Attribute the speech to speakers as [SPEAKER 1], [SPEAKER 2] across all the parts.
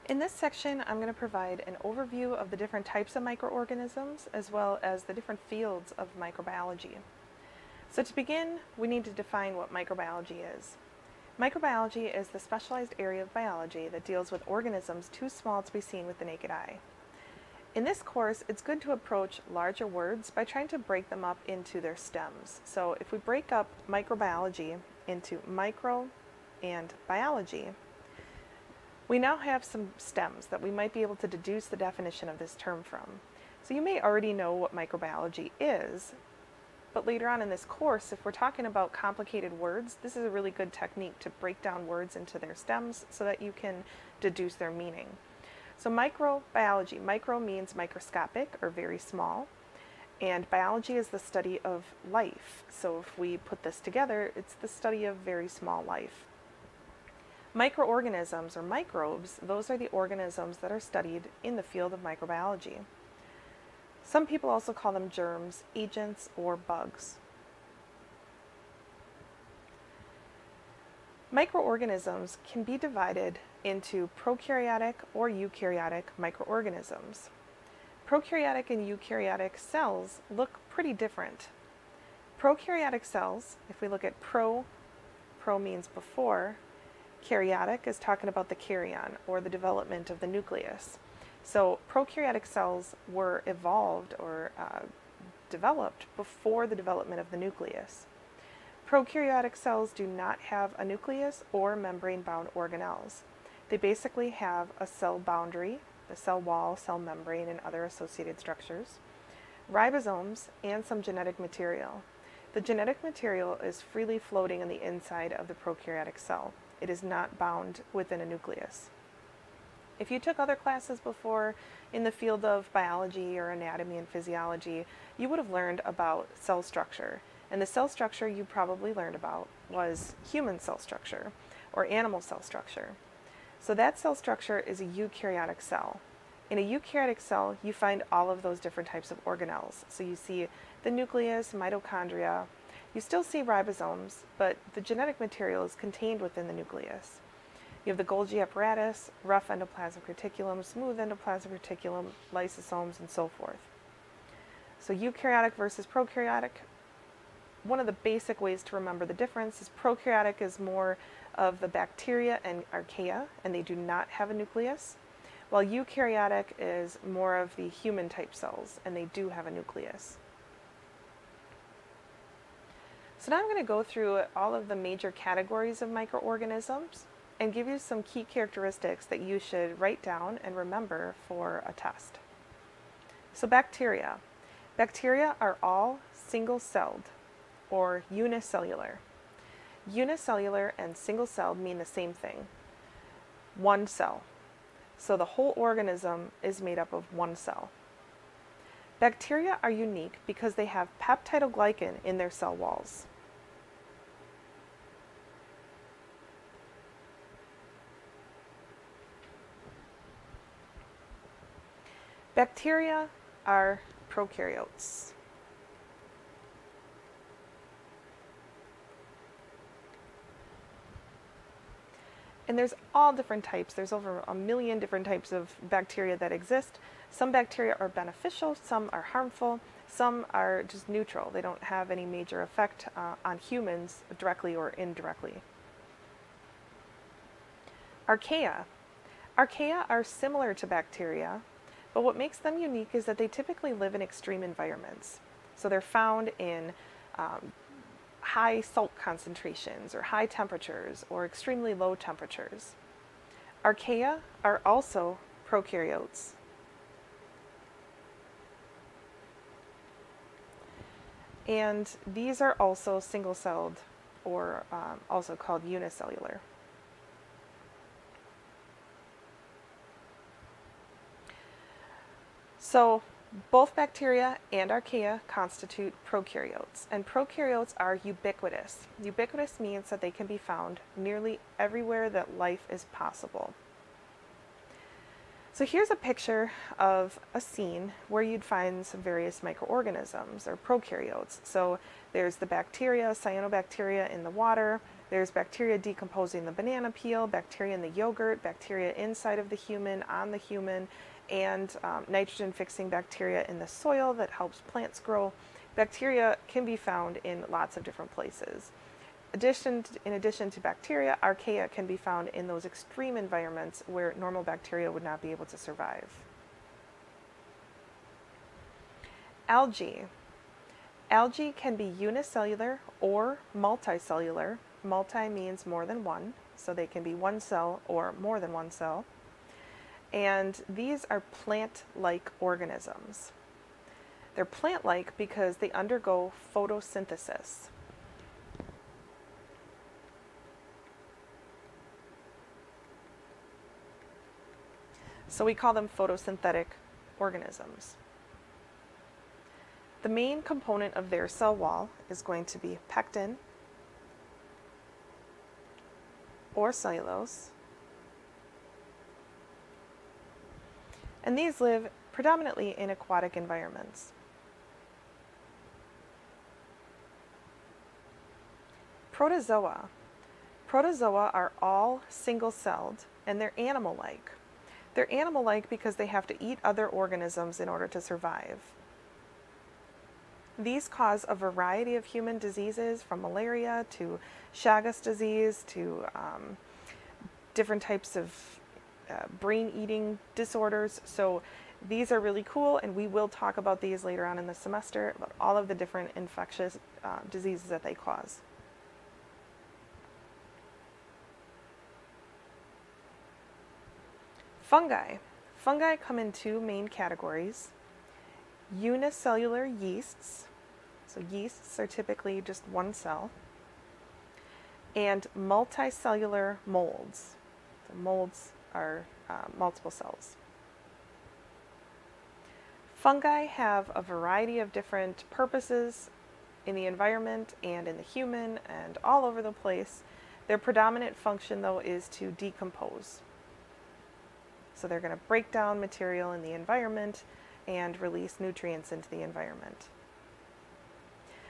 [SPEAKER 1] In this section, I'm going to provide an overview of the different types of microorganisms as well as the different fields of microbiology. So to begin, we need to define what microbiology is. Microbiology is the specialized area of biology that deals with organisms too small to be seen with the naked eye. In this course, it's good to approach larger words by trying to break them up into their stems. So if we break up microbiology into micro and biology, we now have some stems that we might be able to deduce the definition of this term from. So you may already know what microbiology is, but later on in this course, if we're talking about complicated words, this is a really good technique to break down words into their stems so that you can deduce their meaning. So microbiology, micro means microscopic or very small, and biology is the study of life. So if we put this together, it's the study of very small life. Microorganisms or microbes, those are the organisms that are studied in the field of microbiology. Some people also call them germs, agents, or bugs. Microorganisms can be divided into prokaryotic or eukaryotic microorganisms. Prokaryotic and eukaryotic cells look pretty different. Prokaryotic cells, if we look at pro means before, karyotic is talking about the karyon or the development of the nucleus. So prokaryotic cells were evolved or developed before the development of the nucleus. Prokaryotic cells do not have a nucleus or membrane-bound organelles. They basically have a cell boundary, the cell wall, cell membrane, and other associated structures, ribosomes, and some genetic material. The genetic material is freely floating in the inside of the prokaryotic cell. It is not bound within a nucleus. If you took other classes before in the field of biology or anatomy and physiology, you would have learned about cell structure. And the cell structure you probably learned about was human cell structure or animal cell structure. So that cell structure is a eukaryotic cell. In a eukaryotic cell, you find all of those different types of organelles. So you see the nucleus, mitochondria. You still see ribosomes, but the genetic material is contained within the nucleus. You have the Golgi apparatus, rough endoplasmic reticulum, smooth endoplasmic reticulum, lysosomes, and so forth. So eukaryotic versus prokaryotic. One of the basic ways to remember the difference is prokaryotic is more of the bacteria and archaea, and they do not have a nucleus, while eukaryotic is more of the human type cells, and they do have a nucleus. So now I'm going to go through all of the major categories of microorganisms and give you some key characteristics that you should write down and remember for a test. So bacteria. Bacteria are all single-celled or unicellular. Unicellular and single-celled mean the same thing, one cell. So the whole organism is made up of one cell. Bacteria are unique because they have peptidoglycan in their cell walls. Bacteria are prokaryotes. And there's all different types. There's over 1 million different types of bacteria that exist. Some bacteria are beneficial, some are harmful, some are just neutral. They don't have any major effect on humans directly or indirectly. Archaea. Archaea are similar to bacteria, but what makes them unique is that they typically live in extreme environments. So they're found in high salt concentrations or high temperatures or extremely low temperatures. Archaea are also prokaryotes. And these are also single-celled or also called unicellular. So both bacteria and archaea constitute prokaryotes, and prokaryotes are ubiquitous. Ubiquitous means that they can be found nearly everywhere that life is possible. So here's a picture of a scene where you'd find some various microorganisms or prokaryotes. So there's the bacteria, cyanobacteria in the water, there's bacteria decomposing the banana peel, bacteria in the yogurt, bacteria inside of the human, on the human, and nitrogen-fixing bacteria in the soil that helps plants grow. Bacteria can be found in lots of different places. In addition to bacteria, Archaea can be found in those extreme environments where normal bacteria would not be able to survive. Algae. Algae can be unicellular or multicellular. Multi means more than one, so they can be one cell or more than one cell. And these are plant-like organisms. They're plant-like because they undergo photosynthesis. So we call them photosynthetic organisms. The main component of their cell wall is going to be pectin or cellulose. And these live predominantly in aquatic environments. Protozoa. Protozoa are all single-celled and they're animal-like. They're animal-like because they have to eat other organisms in order to survive. These cause a variety of human diseases, from malaria to Chagas disease to different types of brain-eating disorders. So these are really cool, and we will talk about these later on in the semester, about all of the different infectious diseases that they cause. Fungi. Fungi come in two main categories. Unicellular yeasts, so yeasts are typically just one cell, and multicellular molds. So molds are multiple cells. Fungi have a variety of different purposes in the environment and in the human and all over the place. Their predominant function, though, is to decompose. So they're going to break down material in the environment and release nutrients into the environment.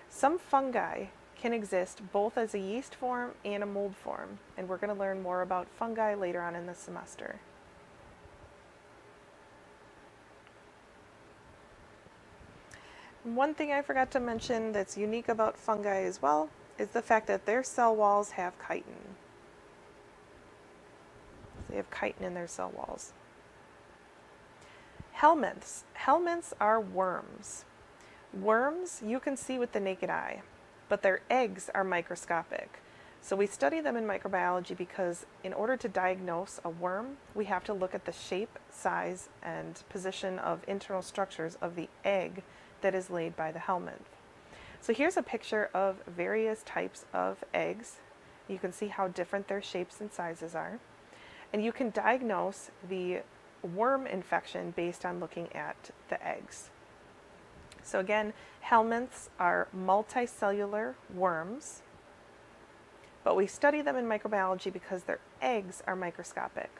[SPEAKER 1] Some fungi can exist both as a yeast form and a mold form, and we're going to learn more about fungi later on in the semester. One thing I forgot to mention that's unique about fungi as well is the fact that their cell walls have chitin. They have chitin in their cell walls. Helminths. Helminths are worms. Worms you can see with the naked eye, but their eggs are microscopic. So we study them in microbiology because in order to diagnose a worm, we have to look at the shape, size, and position of internal structures of the egg that is laid by the helminth. So here's a picture of various types of eggs. You can see how different their shapes and sizes are. And you can diagnose the worm infection based on looking at the eggs. So again, helminths are multicellular worms, but we study them in microbiology because their eggs are microscopic.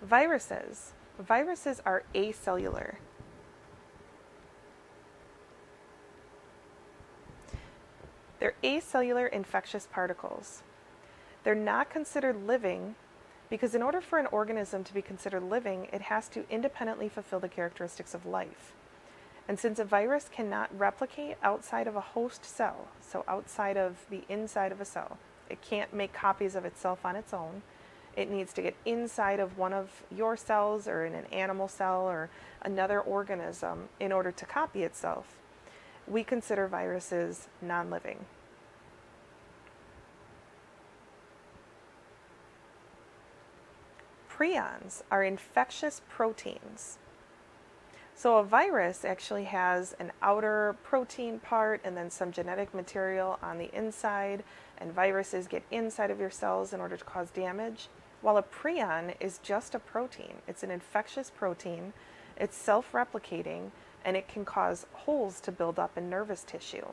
[SPEAKER 1] Viruses. Viruses are acellular. They're acellular infectious particles. They're not considered living because in order for an organism to be considered living, it has to independently fulfill the characteristics of life. And since a virus cannot replicate outside of a host cell, so outside of the inside of a cell, it can't make copies of itself on its own. It needs to get inside of one of your cells or in an animal cell or another organism in order to copy itself. We consider viruses non-living. Prions are infectious proteins. So a virus actually has an outer protein part and then some genetic material on the inside, and viruses get inside of your cells in order to cause damage, while a prion is just a protein. It's an infectious protein, it's self-replicating, and it can cause holes to build up in nervous tissue.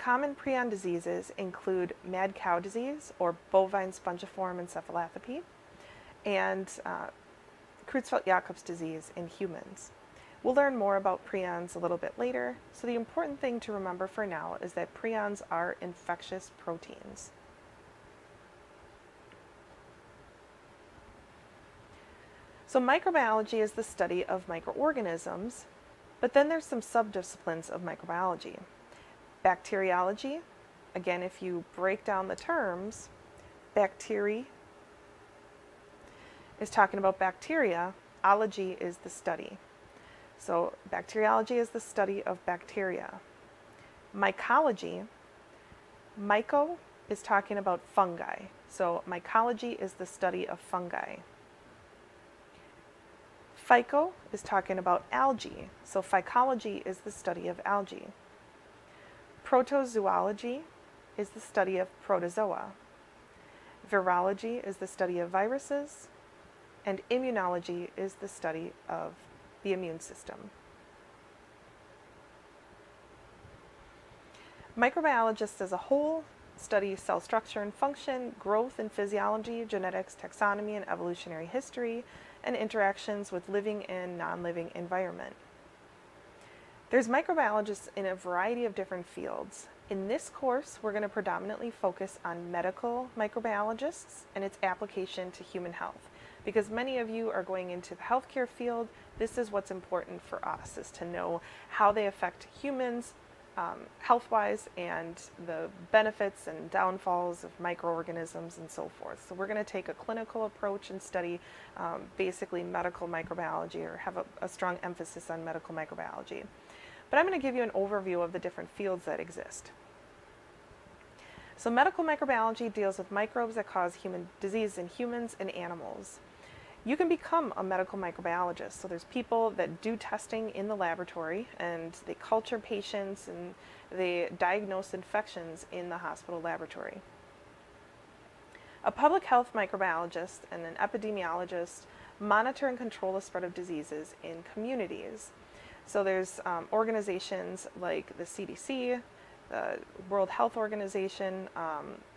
[SPEAKER 1] Common prion diseases include mad cow disease, or bovine spongiform encephalopathy, and Creutzfeldt-Jakob's disease in humans. We'll learn more about prions a little bit later, so the important thing to remember for now is that prions are infectious proteins. So microbiology is the study of microorganisms, but then there's some subdisciplines of microbiology. Bacteriology, again, if you break down the terms, bacteria is talking about bacteria, ology is the study. So bacteriology is the study of bacteria. Mycology, myco is talking about fungi. So mycology is the study of fungi. Phyco is talking about algae. So phycology is the study of algae. Protozoology is the study of protozoa. Virology is the study of viruses. And immunology is the study of the immune system. Microbiologists as a whole study cell structure and function, growth and physiology, genetics, taxonomy and evolutionary history, and interactions with living and non-living environment. There's microbiologists in a variety of different fields. In this course, we're going to predominantly focus on medical microbiologists and its application to human health. Because many of you are going into the healthcare field, this is what's important for us, is to know how they affect humans health-wise and the benefits and downfalls of microorganisms and so forth. So we're going to take a clinical approach and study basically medical microbiology, or have a strong emphasis on medical microbiology. But I'm going to give you an overview of the different fields that exist. So medical microbiology deals with microbes that cause human disease in humans and animals. You can become a medical microbiologist. So there's people that do testing in the laboratory, and they culture patients and they diagnose infections in the hospital laboratory. A public health microbiologist and an epidemiologist monitor and control the spread of diseases in communities. So there's organizations like the CDC, the World Health Organization,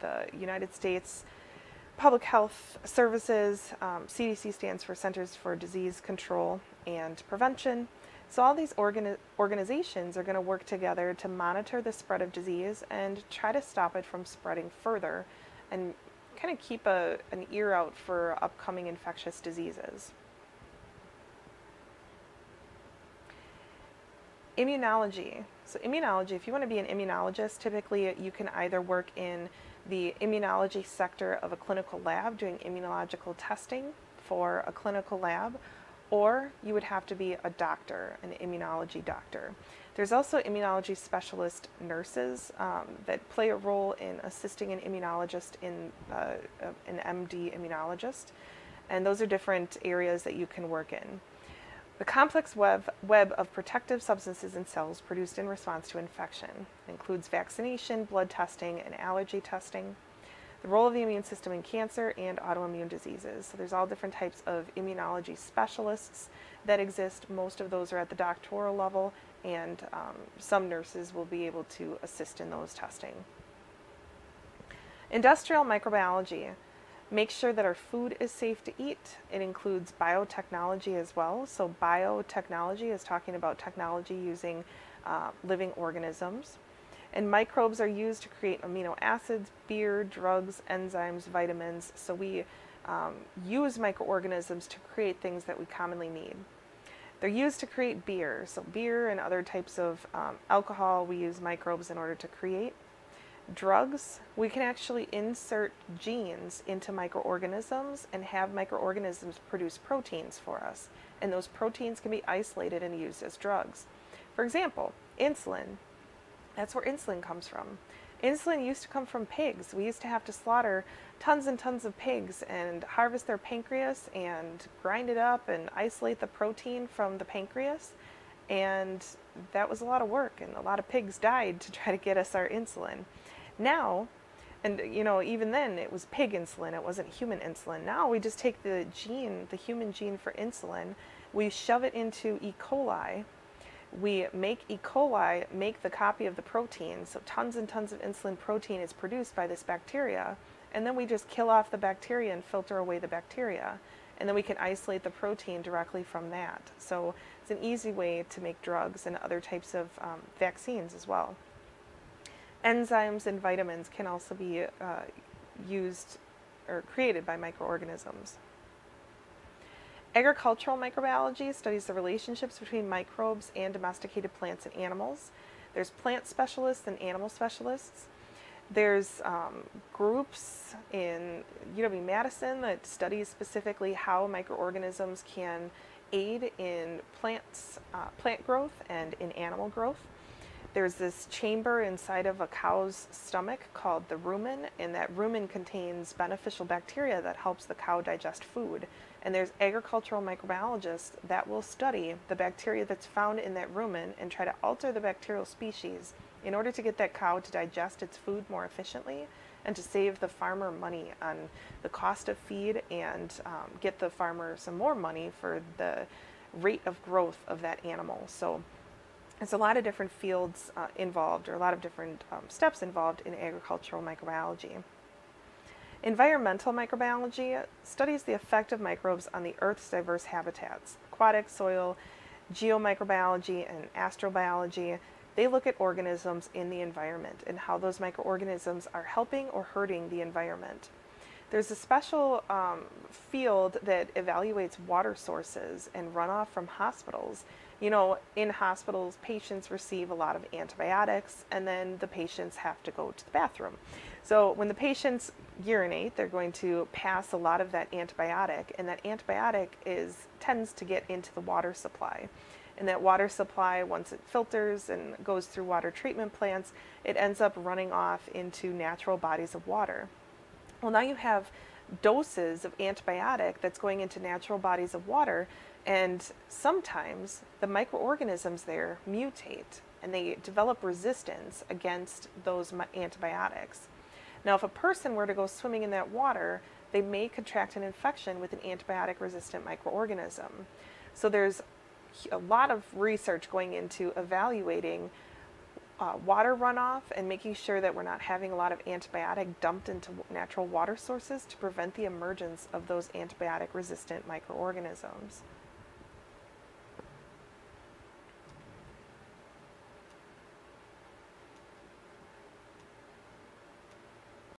[SPEAKER 1] the United States Public Health Services. CDC stands for Centers for Disease Control and Prevention. So all these organizations are going to work together to monitor the spread of disease and try to stop it from spreading further, and kind of keep an ear out for upcoming infectious diseases. Immunology. So immunology, if you want to be an immunologist, typically you can either work in the immunology sector of a clinical lab doing immunological testing for a clinical lab, or you would have to be a doctor, an immunology doctor. There's also immunology specialist nurses that play a role in assisting an immunologist in an MD immunologist, and those are different areas that you can work in. The complex web of protective substances in cells produced in response to infection includes vaccination, blood testing, and allergy testing. The role of the immune system in cancer and autoimmune diseases. So there's all different types of immunology specialists that exist. Most of those are at the doctoral level, and some nurses will be able to assist in those testing. Industrial microbiology. Make sure that our food is safe to eat. It includes biotechnology as well. So biotechnology is talking about technology using living organisms. And microbes are used to create amino acids, beer, drugs, enzymes, vitamins. So we use microorganisms to create things that we commonly need. They're used to create beer. So beer and other types of alcohol, we use microbes in order to create. Drugs, we can actually insert genes into microorganisms and have microorganisms produce proteins for us. And those proteins can be isolated and used as drugs. For example, insulin. That's where insulin comes from. Insulin used to come from pigs. We used to have to slaughter tons and tons of pigs and harvest their pancreas and grind it up and isolate the protein from the pancreas. And that was a lot of work, and a lot of pigs died to try to get us our insulin. Now, and you know, even then it was pig insulin, it wasn't human insulin. Now we just take the gene, the human gene for insulin, we shove it into E. coli, we make E. coli make the copy of the protein, so tons and tons of insulin protein is produced by this bacteria, and then we just kill off the bacteria and filter away the bacteria, and then we can isolate the protein directly from that. So it's an easy way to make drugs and other types of vaccines as well. Enzymes and vitamins can also be used or created by microorganisms. Agricultural microbiology studies the relationships between microbes and domesticated plants and animals. There's plant specialists and animal specialists. There's groups in UW-Madison that studies specifically how microorganisms can aid in plant growth and in animal growth. There's this chamber inside of a cow's stomach called the rumen, and that rumen contains beneficial bacteria that helps the cow digest food. And there's agricultural microbiologists that will study the bacteria that's found in that rumen and try to alter the bacterial species in order to get that cow to digest its food more efficiently and to save the farmer money on the cost of feed and get the farmer some more money for the rate of growth of that animal. So there's a lot of different fields involved, or a lot of different steps involved in agricultural microbiology. Environmental microbiology studies the effect of microbes on the Earth's diverse habitats. Aquatic, soil, geomicrobiology, and astrobiology, they look at organisms in the environment and how those microorganisms are helping or hurting the environment. There's a special field that evaluates water sources and runoff from hospitals. You know, in hospitals, patients receive a lot of antibiotics, and then the patients have to go to the bathroom. So when the patients urinate, they're going to pass a lot of that antibiotic, and that antibiotic tends to get into the water supply. And that water supply, once it filters and goes through water treatment plants, it ends up running off into natural bodies of water. Well, now you have doses of antibiotic that's going into natural bodies of water, and sometimes the microorganisms there mutate and they develop resistance against those antibiotics. Now, if a person were to go swimming in that water, they may contract an infection with an antibiotic-resistant microorganism. So there's a lot of research going into evaluating water runoff and making sure that we're not having a lot of antibiotic dumped into natural water sources to prevent the emergence of those antibiotic-resistant microorganisms.